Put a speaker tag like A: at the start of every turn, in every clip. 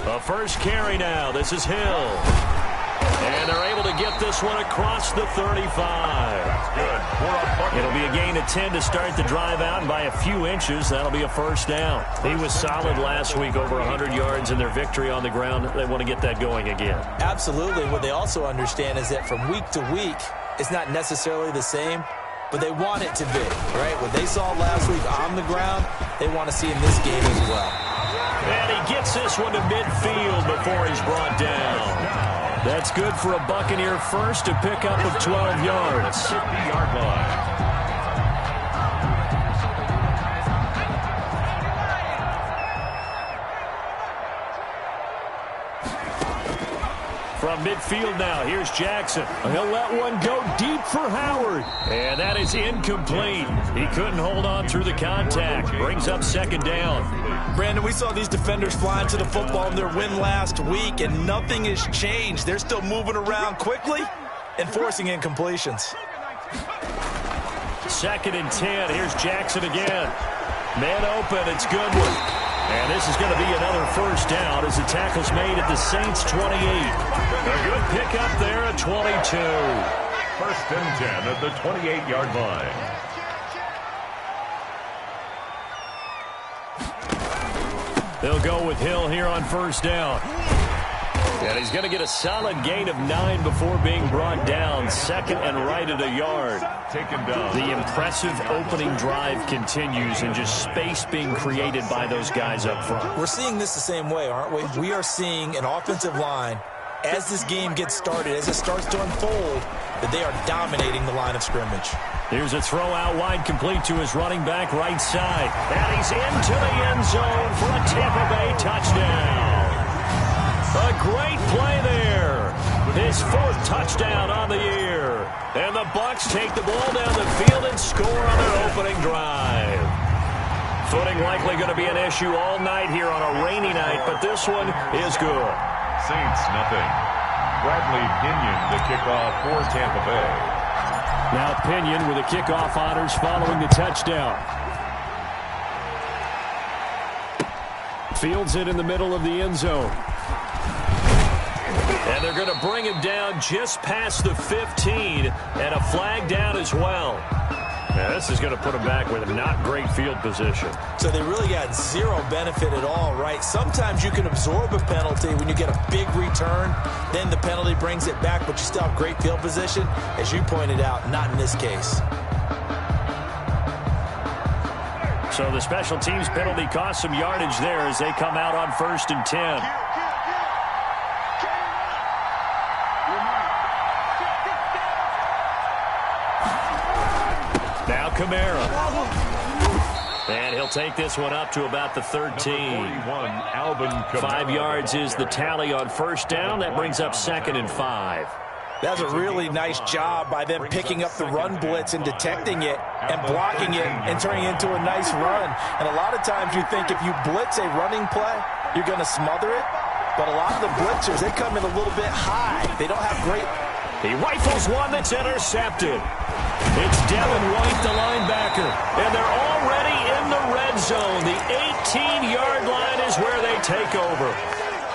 A: A first carry now. This is Hill. And they're able to get this one across the 35.
B: That's good.
A: It'll be a gain of 10 to start the drive out, and by a few inches, that'll be a first down. He was solid last week, over 100 yards in their victory on the ground. They want to get that going again.
C: Absolutely. What they also understand is that from week to week, it's not necessarily the same, but they want it to be, right? What they saw last week on the ground, they want to see in this game as well.
A: And he gets this one to midfield before he's brought down. That's good for a Buccaneer first, to pick up of 12 yards.
B: 50-yard line.
A: From midfield now, here's Jackson. He'll let one go deep for Howard. And that is incomplete. He couldn't hold on through the contact. Brings up second down.
C: Brandon, we saw these defenders flying to the football in their win last week, and nothing has changed. They're still moving around quickly and forcing incompletions.
A: Second and 10. Here's Jackson again. Man open. It's Goodwin. And this is going to be another first down as the tackle's made at the Saints' 28. A good pickup there at 22.
B: First and 10 at the 28-yard line.
A: They'll go with Hill here on first down. And he's going to get a solid gain of 9 before being brought down. Second and right at a yard.
B: Taken down.
A: The impressive opening drive continues, and just space being created by those guys up front.
C: We're seeing this the same way, aren't we? We are seeing an offensive line, as this game gets started, as it starts to unfold, that they are dominating the line of scrimmage.
A: Here's a throw out wide, complete to his running back right side. And he's into the end zone for a Tampa Bay touchdown. A great play there. His 4th touchdown on the year. And the Bucs take the ball down the field and score on their opening drive. Footing likely going to be an issue all night here on a rainy night, but this one is good.
B: Saints, nothing. Bradley Pinion, the kickoff for Tampa Bay.
A: Now Pinion with the kickoff honors following the touchdown. Fields it in the middle of the end zone. And they're going to bring him down just past the 15, and a flag down as well. Now this is going to put him back with a not great field position.
C: So they really got zero benefit at all, right? Sometimes you can absorb a penalty when you get a big return. Then the penalty brings it back, but you still have great field position. As you pointed out, not in this case.
A: So the special teams penalty cost some yardage there as they come out on first and 10. Now Kamara. And he'll take this one up to about the 13.
B: 41, Alvin Kamara.
A: 5 yards is the tally on first down. That brings up second and 5.
C: That's a really nice job by them picking up the run blitz and detecting it and blocking it and turning it into a nice run. And a lot of times you think if you blitz a running play, you're going to smother it. But a lot of the blitzers, they come in a little bit high. They don't have great...
A: He rifles one that's intercepted. It's Devin White, the linebacker. And they're already in the red zone. The 18-yard line is where they take over.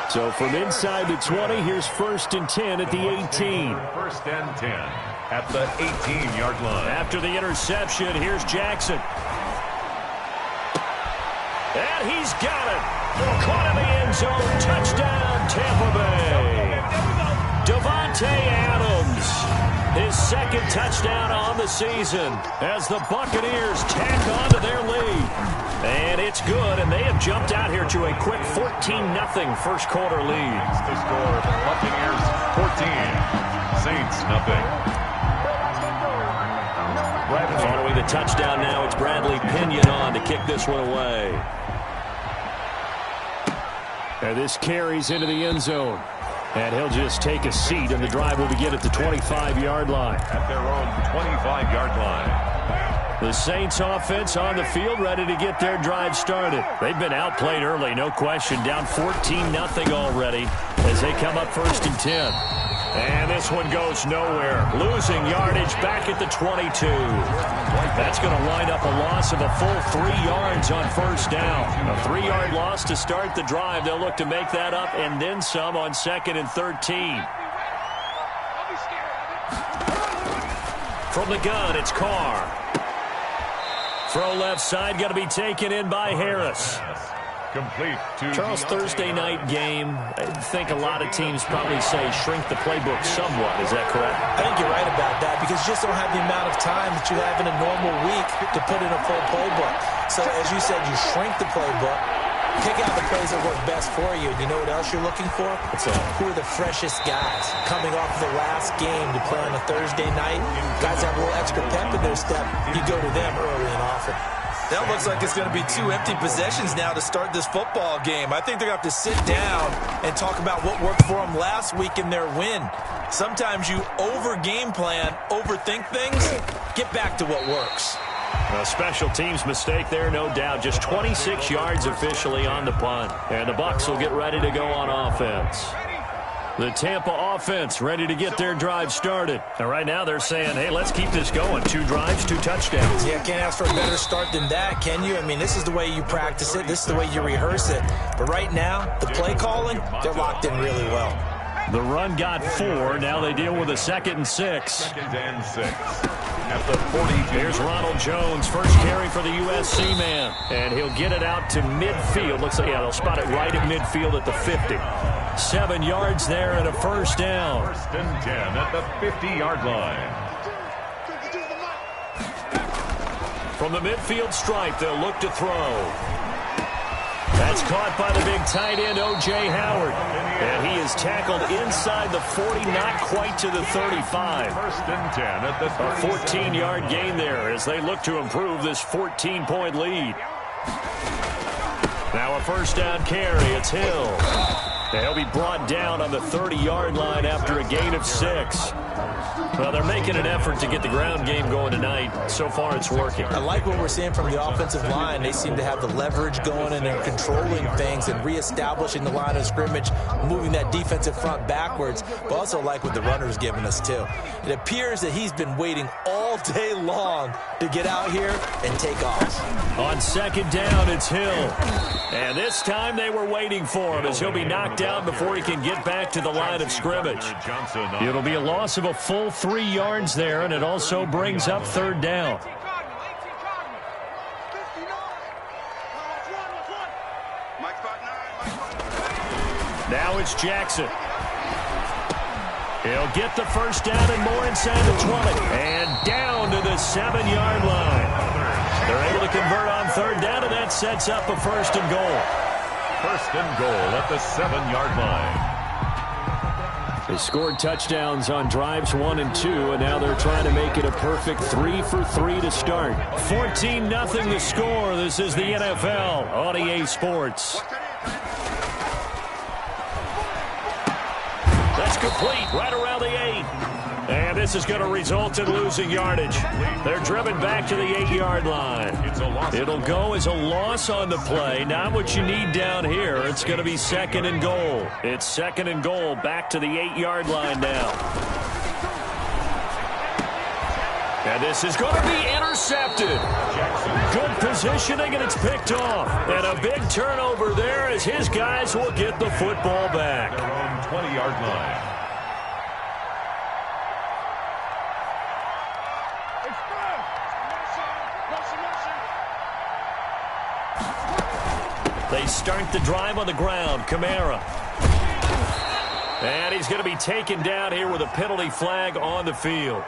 A: So from inside the 20, here's first and 10 at the 18.
B: First and 10 at the 18-yard line.
A: After the interception, here's Jackson. And he's got it. Caught in the end zone. Touchdown, Tampa Bay. Davante Adams, his second touchdown on the season as the Buccaneers tack on to their lead. And it's good, and they have jumped out here to a quick 14-0 first quarter lead.
B: The score, Buccaneers 14, Saints nothing.
A: Following the touchdown now, it's Bradley Pinion on to kick this one away. And this carries into the end zone. And he'll just take a seat, and the drive will begin at the 25-yard line.
B: At their own 25-yard line.
A: The Saints offense on the field, ready to get their drive started. They've been outplayed early, no question. Down 14-0 already as they come up first and 10. And this one goes nowhere. Losing yardage back at the 22. That's going to wind up a loss of a full 3 yards on first down. A 3-yard loss to start the drive. They'll look to make that up and then some on 2nd and 13. From the gun, it's Carr. Throw left side, got to be taken in by Harris.
B: Complete to
A: Charles, Thursday night game, I think a lot of teams probably say shrink the playbook somewhat. Is that correct?
C: I think you're right about that because you just don't have the amount of time that you have in a normal week to put in a full playbook. So, as you said, you shrink the playbook, pick out the plays that work best for you. And you know what else you're looking for? Who are the freshest guys coming off the last game to play on a Thursday night? Guys have a little extra pep in their step. You go to them early and often.
D: That looks like it's going to be 2 empty possessions now to start this football game. I think they're going to have to sit down and talk about what worked for them last week in their win. Sometimes you over-game plan, overthink things, get back to what works.
A: A special teams mistake there, no doubt. Just 26 yards officially on the punt. And the Bucs will get ready to go on offense. The Tampa offense ready to get their drive started. And right now they're saying, hey, let's keep this going. 2 drives, 2 touchdowns.
C: Yeah, can't ask for a better start than that, can you? I mean, this is the way you practice it. This is the way you rehearse it. But right now, the play calling, they're locked in really well.
A: The run got 4. Now they deal with a 2nd and 6.
B: 2nd and 6. At the 40.
A: Here's Ronald Jones, first carry for the USC man. And he'll get it out to midfield. Looks like, yeah, they'll spot it right at midfield at the 50. 7 yards there and a first down.
B: 1st and 10 at the 50-yard line.
A: From the midfield stripe, they'll look to throw. That's caught by the big tight end, O.J. Howard. And he is tackled inside the 40, not quite to the 35.
B: 1st and 10 at the
A: 30. A 14-yard gain there as they look to improve this 14-point lead. Now a first down carry. It's Hill. They'll be brought down on the 30-yard line after a gain of 6. Well, they're making an effort to get the ground game going tonight. So far, it's working.
C: I like what we're seeing from the offensive line. They seem to have the leverage going and they're controlling things and reestablishing the line of scrimmage, moving that defensive front backwards. But also like what the runner's giving us, too. It appears that he's been waiting all day long to get out here and take off.
A: On 2nd down, it's Hill. And this time they were waiting for him as he'll be knocked out before he can get back to the line of scrimmage. It'll be a loss of a full 3 yards there, and it also brings up 3rd down. Now it's Jackson. He'll get the first down and more inside the 20. And down to the 7-yard line. They're able to convert on 3rd down, and that sets up a 1st and goal.
B: 1st and goal at the 7-yard line.
A: They scored touchdowns on drives 1 and 2, and now they're trying to make it a perfect 3 for 3 to start. 14-0 the score. This is the NFL on EA Sports. That's complete right around the 8. And this is going to result in losing yardage. They're driven back to the 8-yard line. It'll go as a loss on the play. Not what you need down here. It's going to be 2nd and goal. It's 2nd and goal back to the 8-yard line now. And this is going to be intercepted. Good positioning, and it's picked off. And a big turnover there as his guys will get the football back.
B: 20-yard line.
A: They start the drive on the ground. Kamara. And he's going to be taken down here with a penalty flag on the field.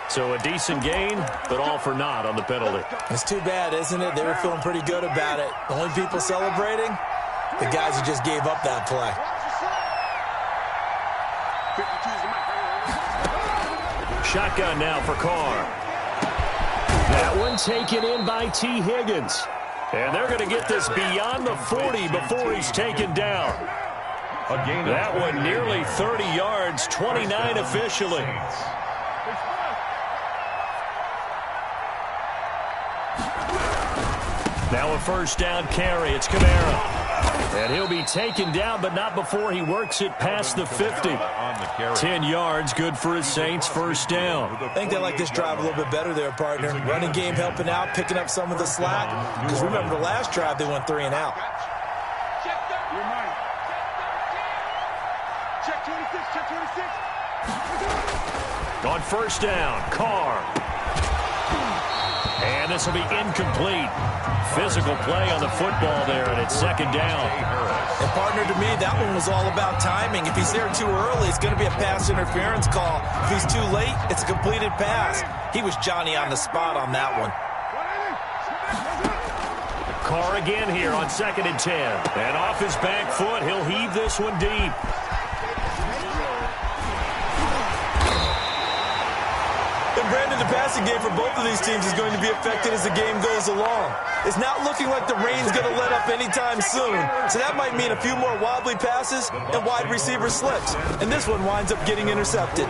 A: So a decent gain, but all for naught on the penalty.
C: It's too bad, isn't it? They were feeling pretty good about it. The only people celebrating, the guys who just gave up that play.
A: Shotgun now for Carr. That one taken in by T. Higgins. And they're going to get this beyond the 40 before he's taken down. That one nearly 30 yards, 29 officially. Now a first down carry. It's Kamara. And he'll be taken down, but not before he works it past the 50. 10 yards, good for his Saints, first down.
C: I think they like this drive a little bit better there, partner. Running game helping out, picking up some of the slack. Because remember the last drive, they went 3 and out.
A: On first down, Carr. And this will be incomplete. Physical play on the football there, and it's second down.
C: And partner, to me, that one was all about timing. If he's there too early, it's going to be a pass interference call. If he's too late, it's a completed pass. He was Johnny on the spot on that one.
A: Carr again here on 2nd and 10. And off his back foot, he'll heave this one deep.
C: And Brandon, the passing game for both of these teams is going to be affected as the game goes along. It's not looking like the rain's going to let up anytime soon. So that might mean a few more wobbly passes and wide receiver slips. And this one winds up getting intercepted.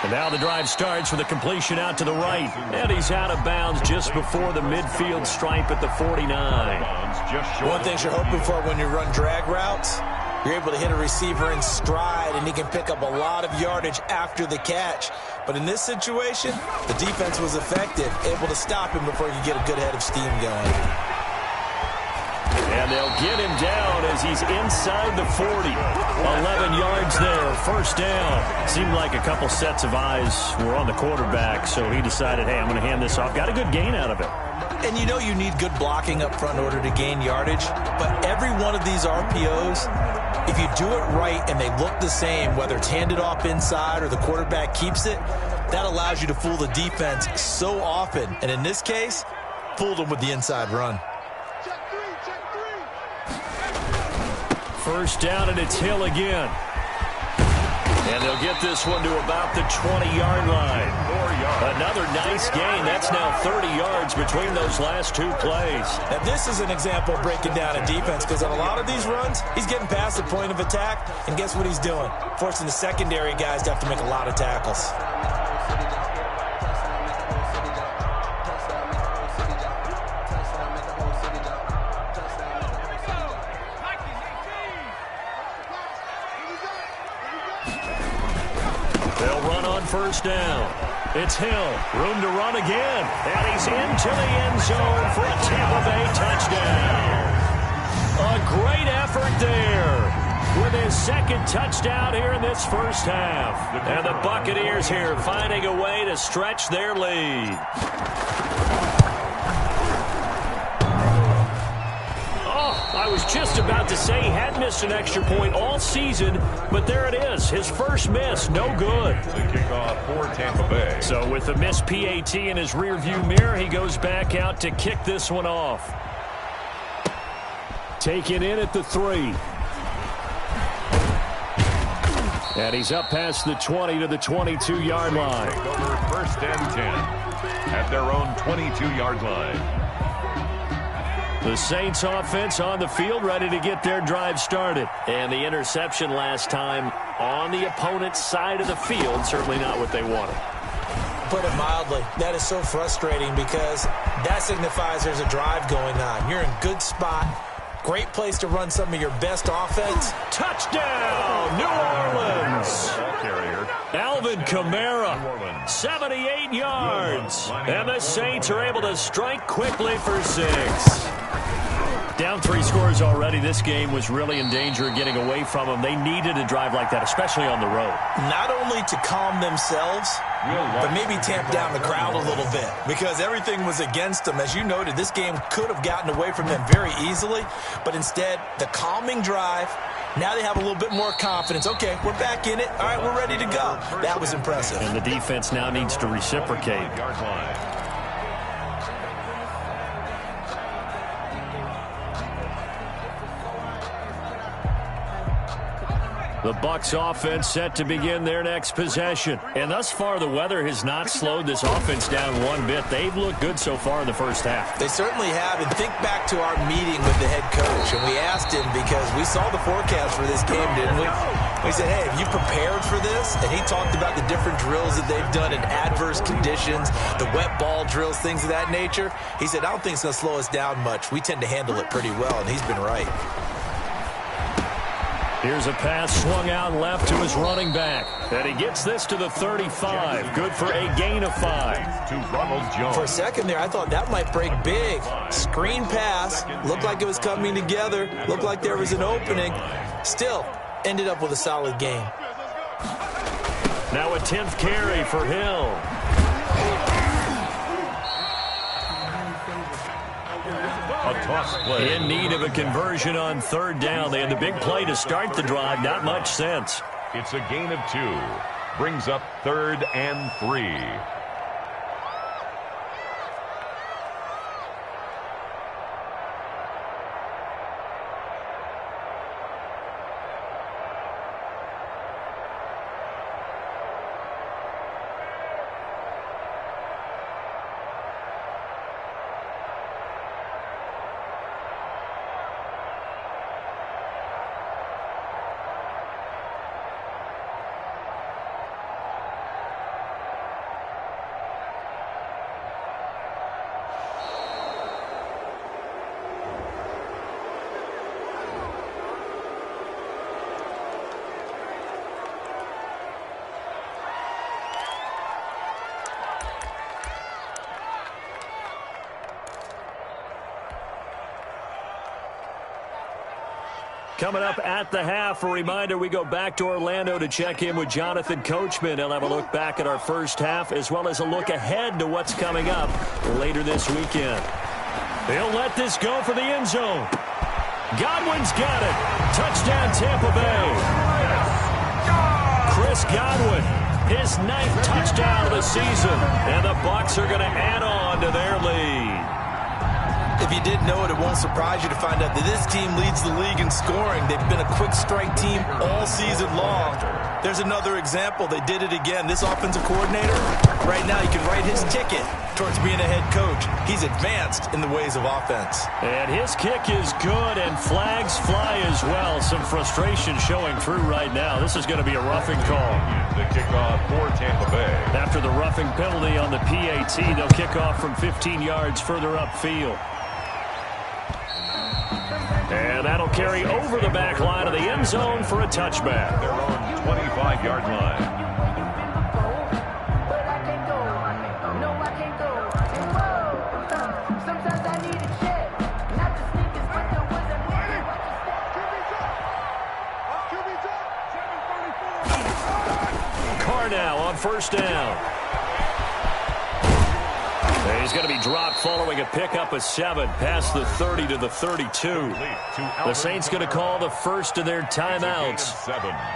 A: And now the drive starts with a completion out to the right. And he's out of bounds just before the midfield stripe at the 49.
C: One thing you're hoping for when you run drag routes, you're able to hit a receiver in stride, and he can pick up a lot of yardage after the catch. But in this situation, the defense was effective, able to stop him before he could get a good head of steam going.
A: And they'll get him down as he's inside the 40. 11 yards there, first down. Seemed like a couple sets of eyes were on the quarterback, so he decided, hey, I'm going to hand this off. Got a good gain out of it.
C: And you know you need good blocking up front in order to gain yardage, but every one of these RPOs, if you do it right and they look the same, whether it's handed off inside or the quarterback keeps it, that allows you to fool the defense so often. And in this case, fooled them with the inside run.
A: First down, and it's Hill again. And they'll get this one to about the 20-yard line. Another nice gain. That's now 30 yards between those last two plays.
C: Now, this is an example of breaking down a defense, because on a lot of these runs, he's getting past the point of attack, and guess what he's doing? Forcing the secondary guys to have to make a lot of tackles.
A: They'll run on first down. It's Hill. Room to run again. And he's into the end zone for a Tampa Bay touchdown. A great effort there with his second touchdown here in this first half. And the Buccaneers here finding a way to stretch their lead. I was just about to say he had missed an extra point all season, but there it is. His first miss, no good.
B: The kickoff for Tampa Bay.
A: So with the missed PAT in his rearview mirror, he goes back out to kick this one off. Taken in at the 3. And he's up past the 20 to the 22-yard line.
B: First and 10 at their own 22-yard line.
A: The Saints offense on the field, ready to get their drive started. And the interception last time on the opponent's side of the field, certainly not what they wanted.
C: Put it mildly, that is so frustrating, because that signifies there's a drive going on. You're in good spot, great place to run some of your best offense.
A: Touchdown, New Orleans! Alvin Kamara, 78 yards. And the Saints are able to strike quickly for 6. Down 3 scores already. This game was really in danger of getting away from them. They needed a drive like that, especially on the road.
C: Not only to calm themselves, but maybe tamp down the crowd a little bit, because everything was against them. As you noted, this game could have gotten away from them very easily, but instead, the calming drive, now they have a little bit more confidence. Okay, we're back in it. All right, we're ready to go. That was impressive.
A: And the defense now needs to reciprocate. The Bucs offense set to begin their next possession. And thus far, the weather has not slowed this offense down one bit. They've looked good so far in the first half.
C: They certainly have. And think back to our meeting with the head coach. And we asked him, because we saw the forecast for this game, didn't we?
D: He said, hey, have you prepared for this? And he talked about the different drills that they've done in adverse conditions, the wet ball drills, things of that nature. He said, I don't think it's going to slow us down much. We tend to handle it pretty well, and he's been right.
A: Here's a pass swung out left to his running back. And he gets this to the 35. Good for a gain of 5.
B: To Ronald Jones.
D: For a second there, I thought that might break big. Screen pass. Looked like it was coming together. Looked like there was an opening. Still, ended up with a solid gain.
A: Now a 10th carry for Hill.
B: A toss play.
A: In need of a conversion on 3rd down. They had the big play to start the drive. Not much sense.
B: It's a gain of 2. Brings up 3rd and 3.
A: Coming up at the half, a reminder, we go back to Orlando to check in with Jonathan Coachman. He'll have a look back at our first half as well as a look ahead to what's coming up later this weekend. He'll let this go for the end zone. Godwin's got it. Touchdown, Tampa Bay. Chris Godwin, his 9th touchdown of the season. And the Bucs are going to add on to their lead.
D: If you didn't know it, it won't surprise you to find out that this team leads the league in scoring. They've been a quick strike team all season long. There's another example. They did it again. This offensive coordinator, right now, you can write his ticket towards being a head coach. He's advanced in the ways of offense.
A: And his kick is good, and flags fly as well. Some frustration showing through right now. This is going to be a roughing call.
B: The kickoff for Tampa Bay.
A: After the roughing penalty on the PAT, they'll kick off from 15 yards further upfield. And that'll carry over the back line of the end zone for a touchback.
B: They're on 25-yard line.
A: Carr now on 1st down. He's going to be dropped following a pickup of 7 past the 30 to the 32. The Saints going to call the first of their timeouts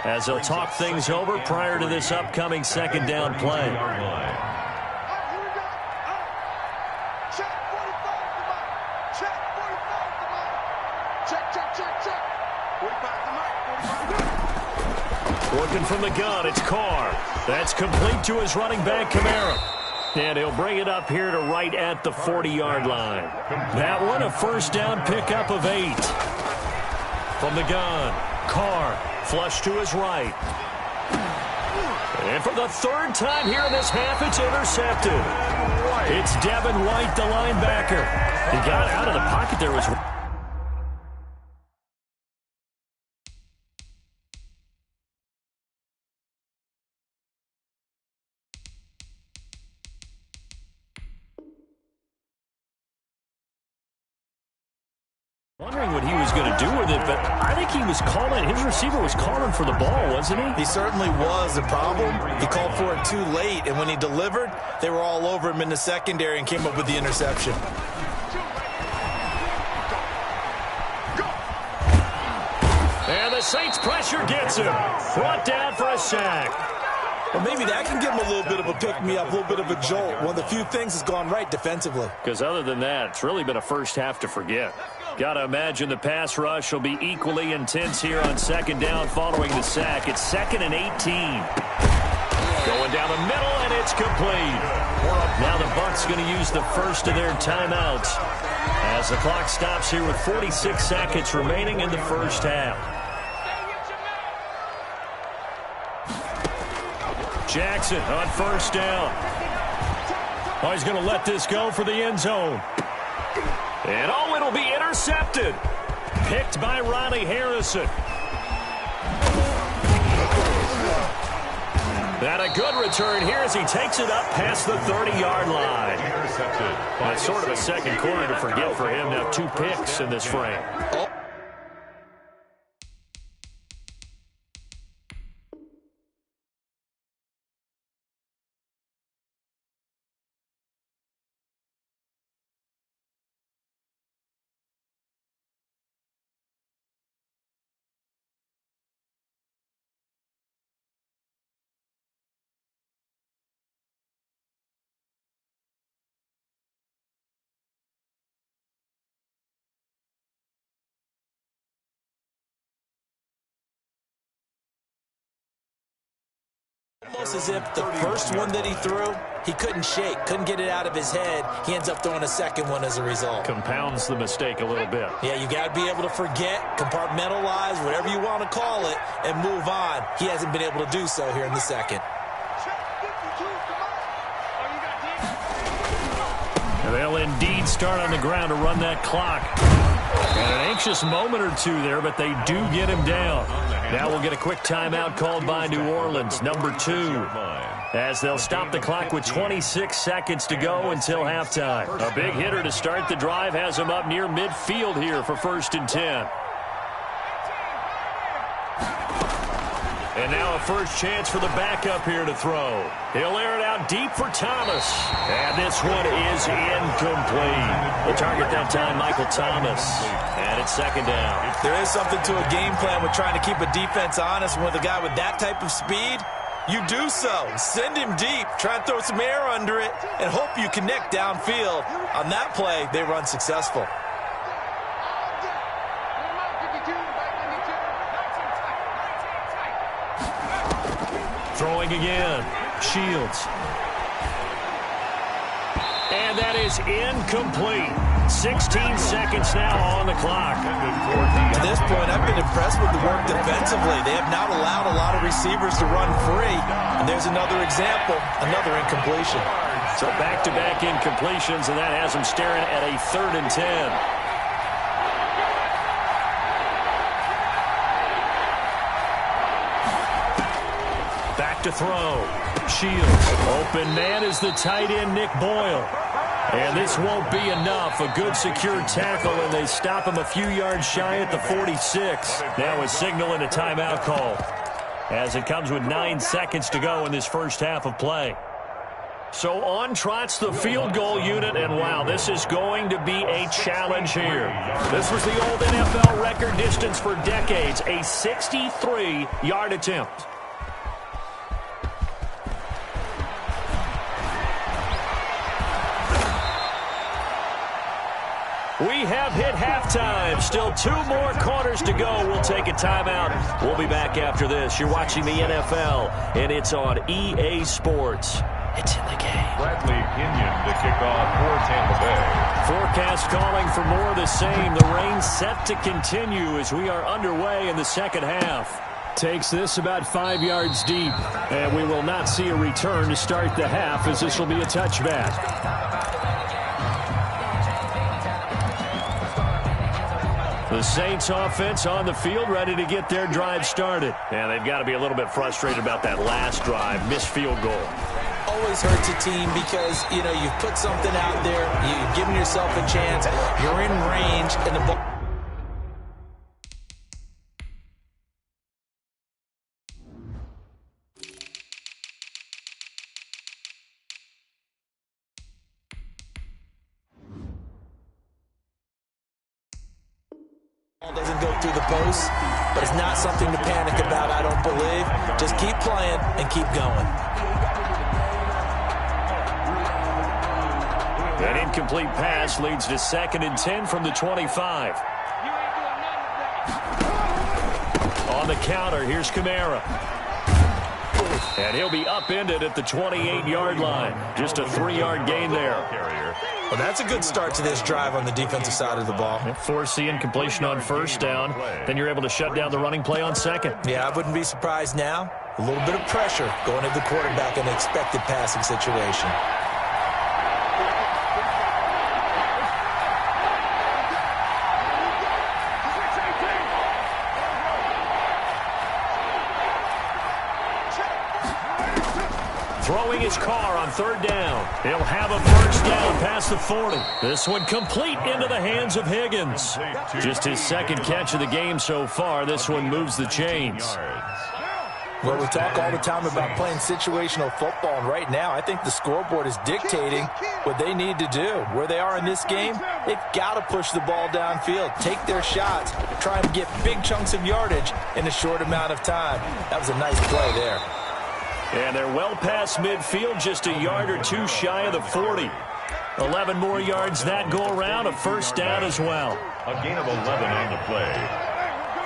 A: as they'll talk things over prior to this upcoming 2nd down play. Working from the gun, it's Carr. That's complete to his running back, Kamara. And he'll bring it up here to right at the 40-yard line. That one, a 1st down pickup of 8. From the gun, Carr, flush to his right. And for the 3rd time here in this half, it's intercepted. It's Devin White, the linebacker. He got out of the pocket there. Was wondering what he was going to do with it, but I think he was calling. His receiver was calling for the ball, wasn't he?
D: He certainly was. The problem, he called for it too late, and when he delivered, they were all over him in the secondary and came up with the interception.
A: And the Saints pressure gets him. Brought down for a sack.
D: Well, maybe that can give him a little bit of a pick-me-up, a little bit of a jolt. One of the few things that's gone right defensively.
A: Because other than that, it's really been a first half to forget. Got to imagine the pass rush will be equally intense here on 2nd down following the sack. It's 2nd and 18. Going down the middle, and it's complete. Now the Bucs going to use the first of their timeouts as the clock stops here with 46 seconds remaining in the first half. Jackson on first down. Oh, he's going to let this go for the end zone. And oh, it'll be intercepted. Picked by Ronnie Harrison. And a good return here as he takes it up past the 30-yard line. That's sort of a second quarter to forget for him. Now 2 picks in this frame.
C: Almost as if the first one that he threw, he couldn't shake, couldn't get it out of his head. He ends up throwing a second one as a result.
A: Compounds the mistake a little bit.
C: Yeah, you got to be able to forget, compartmentalize, whatever you want to call it, and move on. He hasn't been able to do so here in the second.
A: They'll indeed start on the ground to run that clock. And an anxious moment or two there, but they do get him down. Now we'll get a quick timeout called by New Orleans, number 2, as they'll stop the clock with 26 seconds to go until halftime. A big hitter to start the drive has him up near midfield here for 1st and 10. And now a first chance for the backup here to throw. He'll air it out deep for Thomas. And this one is incomplete. The target that time, Michael Thomas. And it's 2nd down.
C: There is something to a game plan with trying to keep a defense honest. With a guy with that type of speed, you do so. Send him deep. Try and throw some air under it and hope you connect downfield. On that play, they run successful.
A: Throwing again. Shields. And that is incomplete. 16 seconds now on the clock.
C: At this point, I've been impressed with the work defensively. They have not allowed a lot of receivers to run free. And there's another example, another incompletion.
A: So back-to-back incompletions, and that has them staring at a 3rd and 10. To throw. Shields. Open man is the tight end, Nick Boyle. And this won't be enough. A good secure tackle, and they stop him a few yards shy at the 46. Now a signal and a timeout call, as it comes with 9 seconds to go in this first half of play. So on trots the field goal unit, and wow, this is going to be a challenge here. This was the old NFL record distance for decades, a 63-yard attempt. We have hit halftime. Still 2 more quarters to go. We'll take a timeout. We'll be back after this. You're watching the NFL, and it's on EA Sports. It's in the game.
B: Bradley Pinion to kick off for Tampa Bay.
A: Forecast calling for more of the same. The rain set to continue as we are underway in the second half. Takes this about 5 yards deep, and we will not see a return to start the half, as this will be a touchback. The Saints offense on the field, ready to get their drive started. And they've got to be a little bit frustrated about that last drive, missed field goal.
C: Always hurts a team because, you know, you've put something out there, you've given yourself a chance, you're in range, and the ball doesn't go through the post, but it's not something to panic about, I don't believe. Just keep playing and keep going.
A: That incomplete pass leads to 2nd and 10 from the 25. On the counter, here's Kamara. And he'll be upended at the 28-yard line. Just a 3-yard gain there.
C: Well, that's a good start to this drive on the defensive side of the ball.
A: Force the incompletion on first down. Then you're able to shut down the running play on second.
C: Yeah, I wouldn't be surprised now A little bit of pressure going to the quarterback in an expected passing situation.
A: Throwing his car on third down. He'll have a first down past the 40. This one complete into the hands of Higgins. Just his second catch of the game so far. This one moves the chains.
C: Well, we talk all the time about playing situational football, and right now I think the scoreboard is dictating what they need to do. Where they are in this game, they've got to push the ball downfield, take their shots, try and get big chunks of yardage in a short amount of time. That was a nice play there.
A: And they're well past midfield, just a yard or two shy of the 40. 11 more yards that go around, a first down as well.
B: A gain of 11 on the play.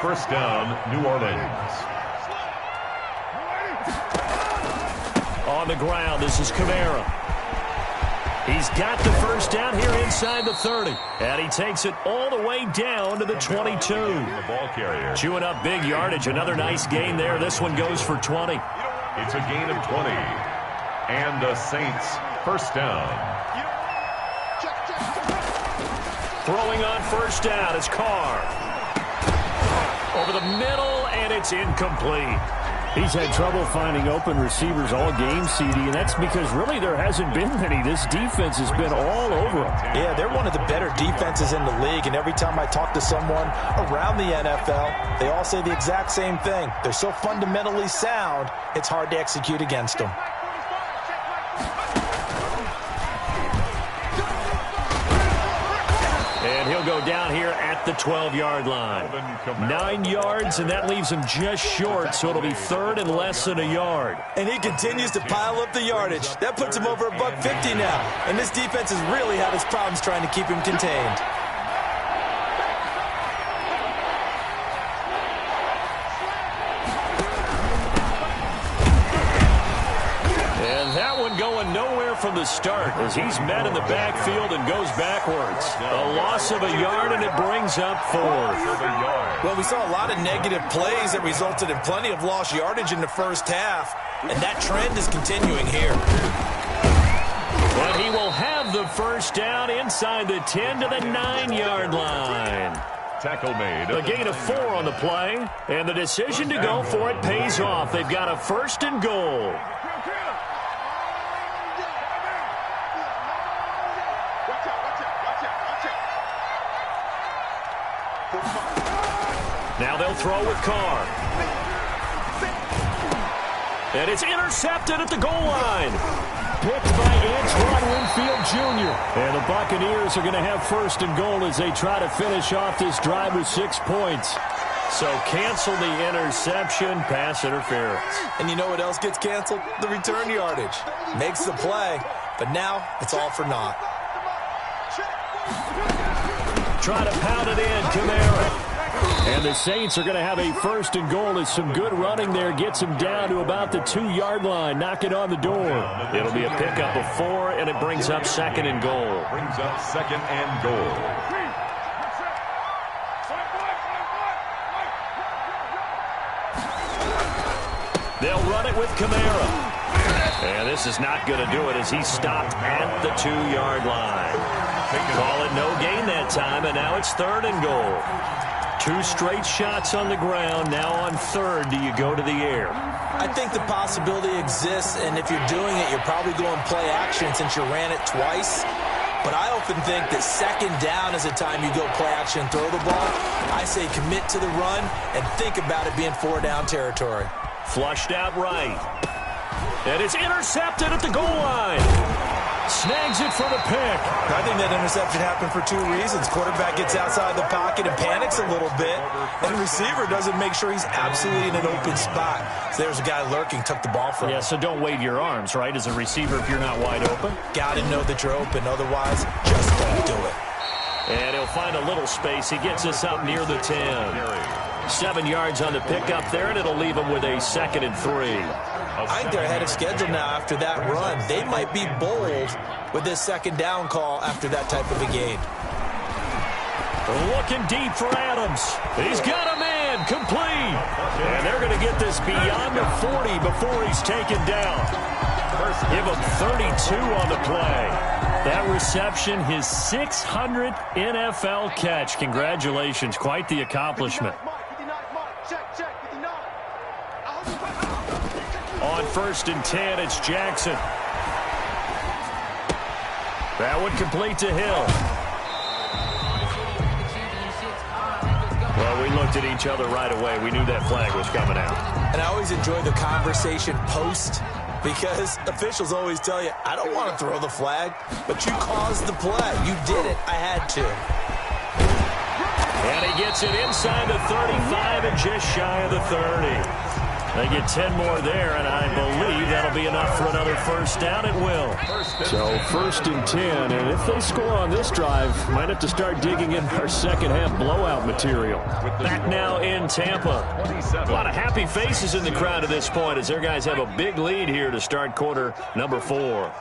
B: First down, New Orleans.
A: On the ground, this is Kamara. He's got the first down here inside the 30. And he takes it all the way down to the 22.
B: The ball carrier.
A: Chewing up big yardage. Another nice gain there. This one goes for 20.
B: It's a gain of 20. And the Saints first down.
A: Throwing on first down is Carr. Over the middle, and it's incomplete.
E: He's had trouble finding open receivers all game, CD, and that's because really there hasn't been many. This defense has been all over them.
C: Yeah, they're one of the better defenses in the league, and every time I talk to someone around the NFL, they all say the exact same thing. They're so fundamentally sound, it's hard to execute against them.
A: And he'll go down here at the 12-yard line. 9 yards, and that leaves him just short, so it'll be third and less than a yard.
C: And he continues to pile up the yardage. That puts him over $150 now. And this defense has really had its problems trying to keep him contained.
A: And that one going nowhere from the start as he's met in the backfield and goes backwards. A loss of a yard, and it brings up fourth.
C: Well, we saw a lot of negative plays that resulted in plenty of lost yardage in the first half, and that trend is continuing here.
A: But he will have the first down inside the 10 to the 9-yard line.
B: Tackle made.
A: A gain of 4 on the play, and the decision to go for it pays off. They've got a first and goal. Now they'll throw with Carr. And it's intercepted at the goal line. Picked by Antoine Winfield Jr. And the Buccaneers are going to have first and goal as they try to finish off this drive with 6 points. So cancel the interception, pass interference.
C: And you know what else gets canceled? The return yardage. Makes the play, but now it's all for naught.
A: Try to pound it in, Kamara. And the Saints are going to have a first and goal as some good running there gets them down to about the 2-yard line, knocking on the door. It'll be a pickup of 4, and it brings up second and goal.
B: Brings up second and goal.
A: They'll run it with Kamara. And this is not going to do it as he stopped at the 2-yard line. Call it no gain that time, and now it's third and goal. 2 straight shots on the ground. Now on third, do you go to the air?
C: I think the possibility exists, and if you're doing it, you're probably going play action since you ran it twice. But I often think that second down is the time you go play action and throw the ball. I say commit to the run and think about it being 4-down territory.
A: Flushed out right. And it's intercepted at the goal line. Snags it for the pick.
C: I think that interception happened for 2 reasons. Quarterback gets outside the pocket and panics a little bit, and the receiver doesn't make sure he's absolutely in an open spot. So there's a guy lurking, took the ball from him.
A: Yeah, so don't wave your arms, right, as a receiver if you're not wide open.
C: Got to know that you're open. Otherwise, just don't do it.
A: And he'll find a little space. He gets us up near the 10. 7 yards on the pickup there, and it'll leave him with a second and 3.
C: I think they're ahead of schedule now after that run. They might be bold with this second down call after that type of a gain.
A: Looking deep for Adams. He's got him in. time, complete. And they're going to get this beyond the 40 before he's taken down. Give him 32 on the play. That reception, his 600th NFL catch. Congratulations, quite the accomplishment. On 1st and 10, it's Jackson. That one complete to Hill. Well, we looked at each other right away. We knew that flag was coming out.
C: And I always enjoy the conversation post, because officials always tell you, I don't want to throw the flag, but you caused the play. You did it. I had to.
A: And he gets it inside the 35 and just shy of the 30. They get 10 more there, and I believe that'll be enough for another first down. It will.
E: So 1st and 10, and if they score on this drive, might have to start digging in our second-half blowout material.
A: Back now in Tampa. A lot of happy faces in the crowd at this point as their guys have a big lead here to start quarter number 4.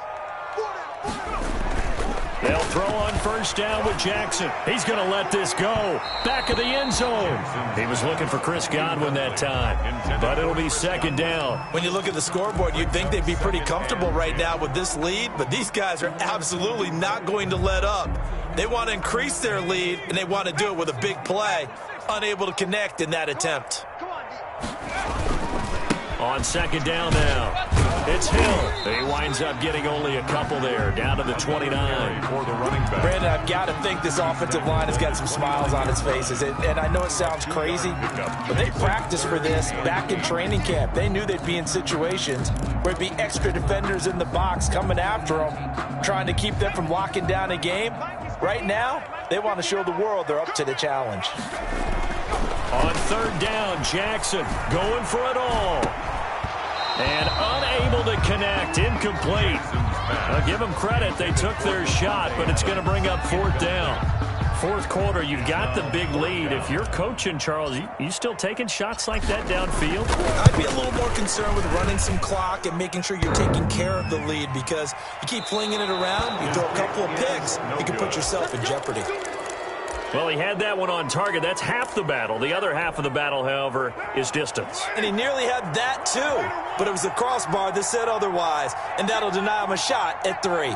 A: They'll throw on 1st down with Jackson. He's going to let this go. Back of the end zone. He was looking for Chris Godwin that time, but it'll be 2nd down.
C: When you look at the scoreboard, you'd think they'd be pretty comfortable right now with this lead, but these guys are absolutely not going to let up. They want to increase their lead, and they want to do it with a big play. Unable to connect in that attempt.
A: On 2nd down now. It's Hill. He winds up getting only a couple there, down to the 29.
B: For the running back.
C: Brandon, I've got to think this offensive line has got some smiles on its faces. And I know it sounds crazy, but they practiced for this back in training camp. They knew they'd be in situations where it'd be extra defenders in the box coming after them, trying to keep them from locking down a game. Right now, they want to show the world they're up to the challenge.
A: On 3rd down, Jackson going for it all. And unable to connect, incomplete. I'll give them credit, they took their shot, but it's going to bring up 4th down. 4th quarter, you've got the big lead. If you're coaching, Charles, you still taking shots like that downfield?
C: I'd be a little more concerned with running some clock and making sure you're taking care of the lead, because you keep flinging it around, you throw a couple of picks, you can put yourself in jeopardy.
A: Well, he had that one on target. That's half the battle. The other half of the battle, however, is distance.
C: And he nearly had that, too. But it was the crossbar that said otherwise, and that'll deny him a shot at 3.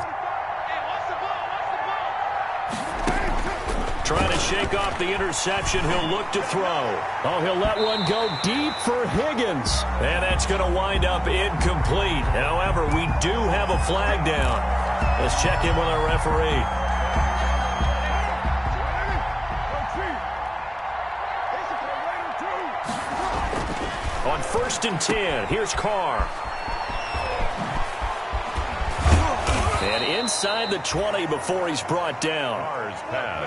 A: Trying to shake off the interception. He'll look to throw.
E: Oh, he'll let one go deep for Higgins.
A: And that's going to wind up incomplete. However, we do have a flag down. Let's check in with our referee. On 1st and 10, here's Carr. And inside the 20 before he's brought down.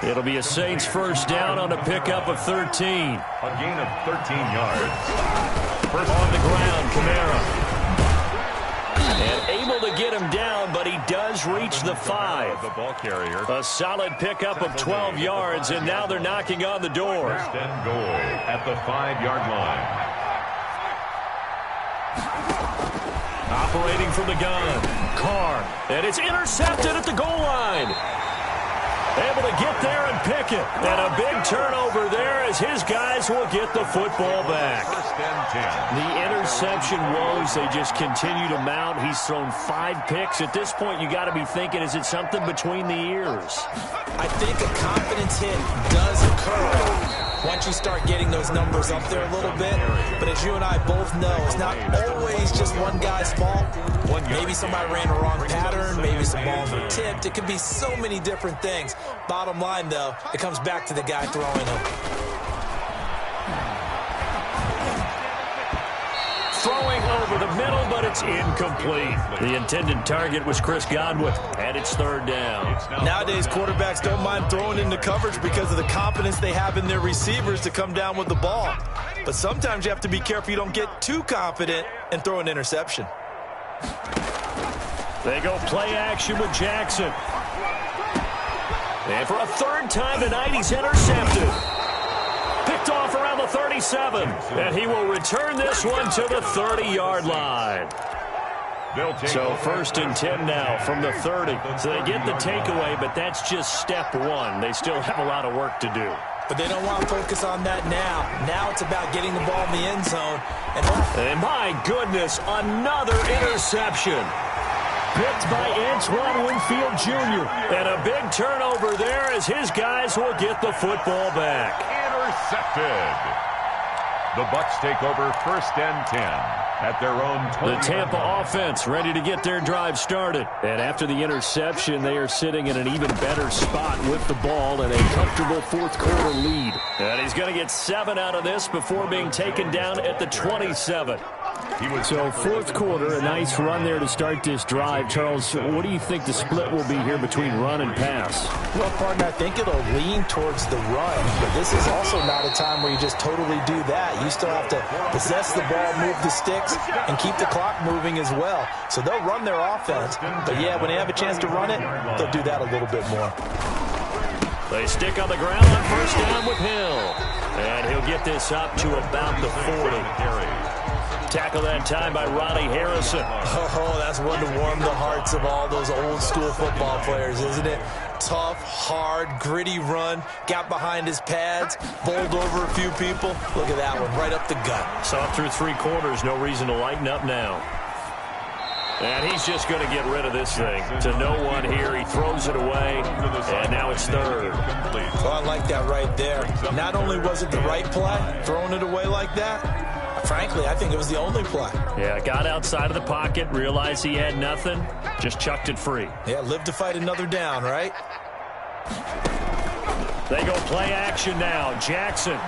A: It'll be a Saints 1st down on a pickup of 13.
B: A gain of 13 yards.
A: First on the ground, Kamara. And able to get him down, but he does reach the 5.
B: The ball carrier.
A: A solid pickup of 12 yards, and now they're knocking on the door.
B: 1st and goal at the 5-yard line.
A: Operating from the gun, Carr, and it's intercepted at the goal line. Able to get there and pick it. And a big turnover there as his guys will get the football back.
B: 1st and 10.
A: The interception woes, they just continue to mount. He's thrown 5 picks. At this point, you got to be thinking, is it something between the ears?
C: I think a confidence hit does occur once you start getting those numbers up there a little bit. But as you and I both know, it's not always just one guy's fault. Maybe somebody ran a wrong pattern. Maybe some balls were tipped. It could be so many different things. Bottom line, though, it comes back to the guy throwing them.
A: Throwing over the middle, but it's incomplete. The intended target was Chris Godwin, and it's 3rd down.
C: Nowadays, quarterbacks don't mind throwing into coverage because of the confidence they have in their receivers to come down with the ball. But sometimes you have to be careful you don't get too confident and throw an interception.
A: They go play action with Jackson. And for a 3rd time tonight, he's intercepted. Picked off around the 37. And he will return this one to the 30-yard line. So 1st and 10 now from the 30. So they get the takeaway, but that's just step 1. They still have a lot of work to do.
C: But they don't want to focus on that now. Now it's about getting the ball in the end zone.
A: And my goodness, another interception. Picked by Antoine Winfield Jr. And a big turnover there as his guys will get the football back.
B: Intercepted. The Bucs take over 1st and 10 at their own 20.
A: The Tampa offense ready to get their drive started. And after the interception, they are sitting in an even better spot with the ball and a comfortable fourth-quarter lead. And he's going to get 7 out of this before being taken down at the 27. So fourth quarter, a nice run there to start this drive. Charles, what do you think the split will be here between run and pass?
C: Well, partner, I think it'll lean towards the run, but this is also not a time where you just totally do that. You still have to possess the ball, move the sticks, and keep the clock moving as well. So they'll run their offense, but yeah, when they have a chance to run it, they'll do that a little bit more.
A: They stick on the ground on first down with Hill, and he'll get this up to about the 40. Tackle that time by Ronnie Harrison.
C: Oh, that's one to warm the hearts of all those old school football players, isn't it? Tough, hard, gritty run. Got behind his pads, bowled over a few people. Look at that one, right up the gut.
A: Saw it through 3 quarters, no reason to lighten up now. And he's just going to get rid of this thing. To no one here, he throws it away, and now it's 3rd.
C: Well, I like that right there. Not only was it the right play, throwing it away like that, frankly, I think it was the only play.
A: Yeah, got outside of the pocket, realized he had nothing, just chucked it free.
C: Yeah, live to fight another down, right?
A: They go play action now. Jackson.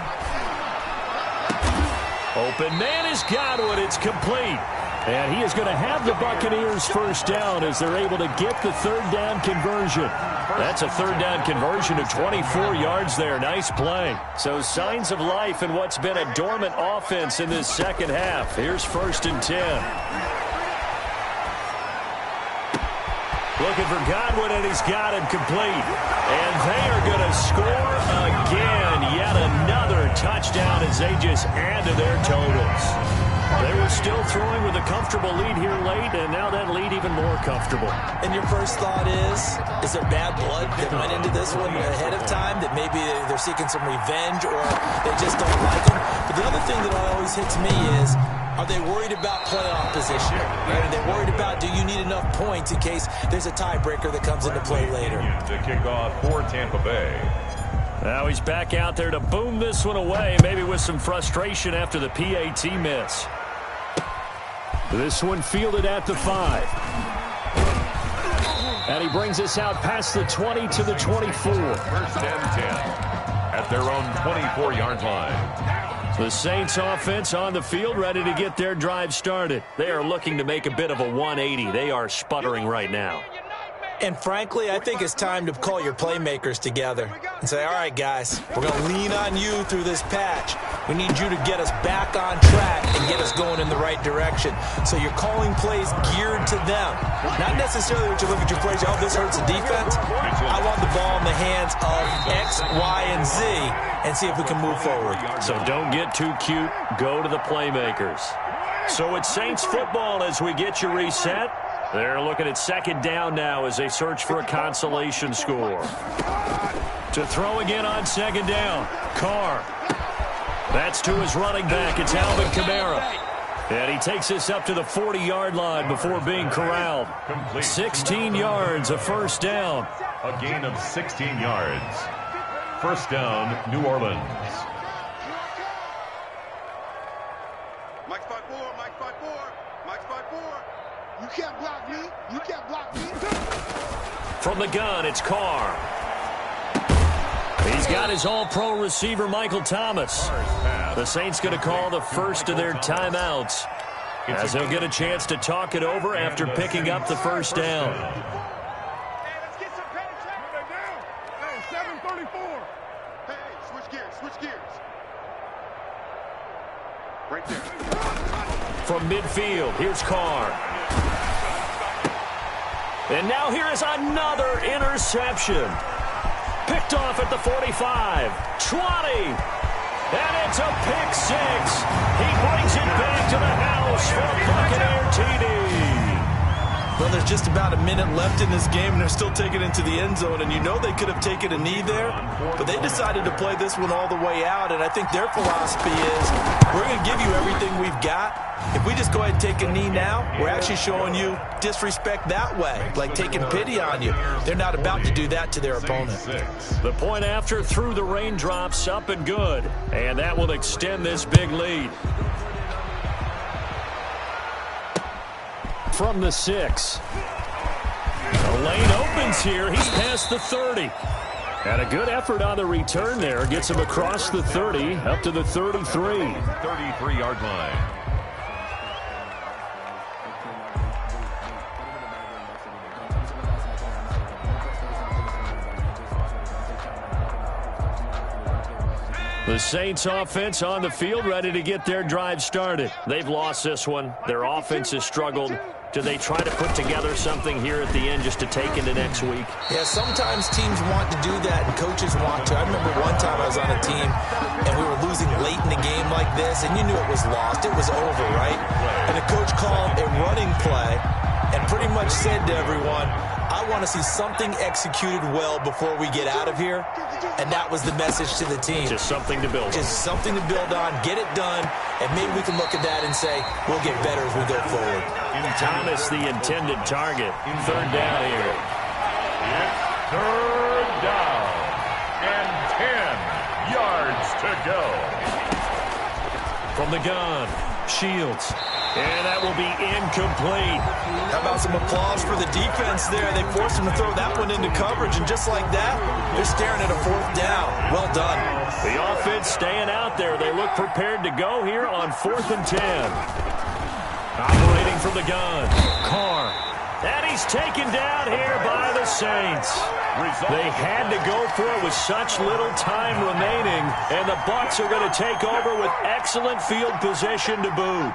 A: Open man is Godwin. It's complete. And he is going to have the Buccaneers first down as they're able to get the 3rd down conversion. That's a 3rd down conversion of 24 yards there. Nice play. So signs of life in what's been a dormant offense in this second half. Here's 1st and 10. Looking for Godwin, and he's got him complete. And they are going to score again. Yet another touchdown as they just add to their totals. They were still throwing with a comfortable lead here late, and now that lead even more comfortable.
C: And your first thought is there bad blood that went into this one ahead of time, that maybe they're seeking some revenge or they just don't like him? But the other thing that always hits me is, are they worried about playoff position? Right? Are they worried about, do you need enough points in case there's a tiebreaker that comes into play later?
B: The kickoff for Tampa Bay.
A: Now he's back out there to boom this one away, maybe with some frustration after the PAT miss. This one fielded at the 5. And he brings us out past the 20 to the 24.
B: 1st and 10 at their own 24-yard line.
A: The Saints offense on the field ready to get their drive started. They are looking to make a bit of a 180. They are sputtering right now.
C: And frankly, I think it's time to call your playmakers together and say, all right, guys, we're going to lean on you through this patch. We need you to get us back on track and get us going in the right direction. So you're calling plays geared to them. Not necessarily that you look at your plays, oh, this hurts the defense. I want the ball in the hands of X, Y, and Z and see if we can move forward.
A: So don't get too cute. Go to the playmakers. So it's Saints football as we get you reset. They're looking at 2nd down now as they search for a consolation score. To throw again on 2nd down. Carr. That's to his running back. It's Alvin Kamara. And he takes this up to the 40-yard line before being corralled. 16 yards, a 1st down.
B: A gain of 16 yards. 1st down, New Orleans.
F: Mike's 5-4, Mike's 5-4, Mike's 5-4. You can't block me. You can't block me.
A: From the gun, it's Carr. He's got his all-pro receiver, Michael Thomas. The Saints going to call the first of their timeouts as they'll get a chance to talk it over after picking up the 1st down.
F: Hey, let's get some penetration. Hey, 734. Hey, switch gears. Right there.
A: From midfield, here's Carr. And now here is another interception. Picked off at the 45, 20, and it's a pick 6. He brings it back to the house for a Buccaneer TD. The
D: Well, there's just about a minute left in this game, and they're still taking it to the end zone. And you know they could have taken a knee there, but they decided to play this one all the way out. And I think their philosophy is, we're going to give you everything we've got. If we just go ahead and take a knee now, we're actually showing you disrespect that way, like taking pity on you. They're not about to do that to their opponent.
A: The point after through the raindrops, up and good. And that will extend this big lead. From the 6. The lane opens here. He's past the 30. And a good effort on the return there. Gets him across the 30, up to the 33.
B: 33-yard line.
A: The Saints offense on the field, ready to get their drive started. They've lost this one. Their offense has struggled. Do they try to put together something here at the end just to take into next week?
D: Yeah, sometimes teams want to do that and coaches want to. I remember one time I was on a team and we were losing late in the game like this, and you knew it was lost. It was over, right? And the coach called a running play and pretty much said to everyone, I want to see something executed well before we get out of here. And that was the message to the team.
A: Just something to build on.
D: Just something to build on, get it done, and maybe we can look at that and say, we'll get better as we go forward.
A: Thomas, the intended target. Third down here.
B: It's third down and 10 yards to go.
A: From the gun, Shields. And that will be incomplete.
D: How about some applause for the defense there? They forced him to throw that one into coverage, and just like that, they're staring at a fourth down. Well done.
A: The offense staying out there. They look prepared to go here on 4th and 10. Operating from the gun, Carr. And he's taken down here by the Saints. They had to go for it with such little time remaining, and the Bucs are going to take over with excellent field position to boot.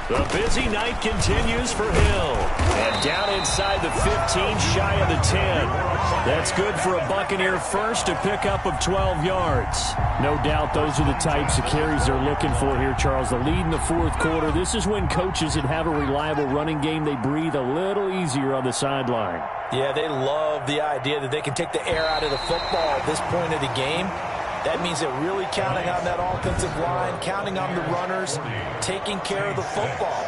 A: The busy night continues for Hill. And down inside the 15, shy of the 10. That's good for a Buccaneer first, a pickup of 12 yards.
E: No doubt those are the types of carries they're looking for here, Charles. The lead in the fourth quarter. This is when coaches that have a reliable running game, they breathe a little easier on the sideline.
C: Yeah, they love the idea that they can take the air out of the football at this point of the game. That means they're really counting on that offensive line, counting on the runners, taking care of the football.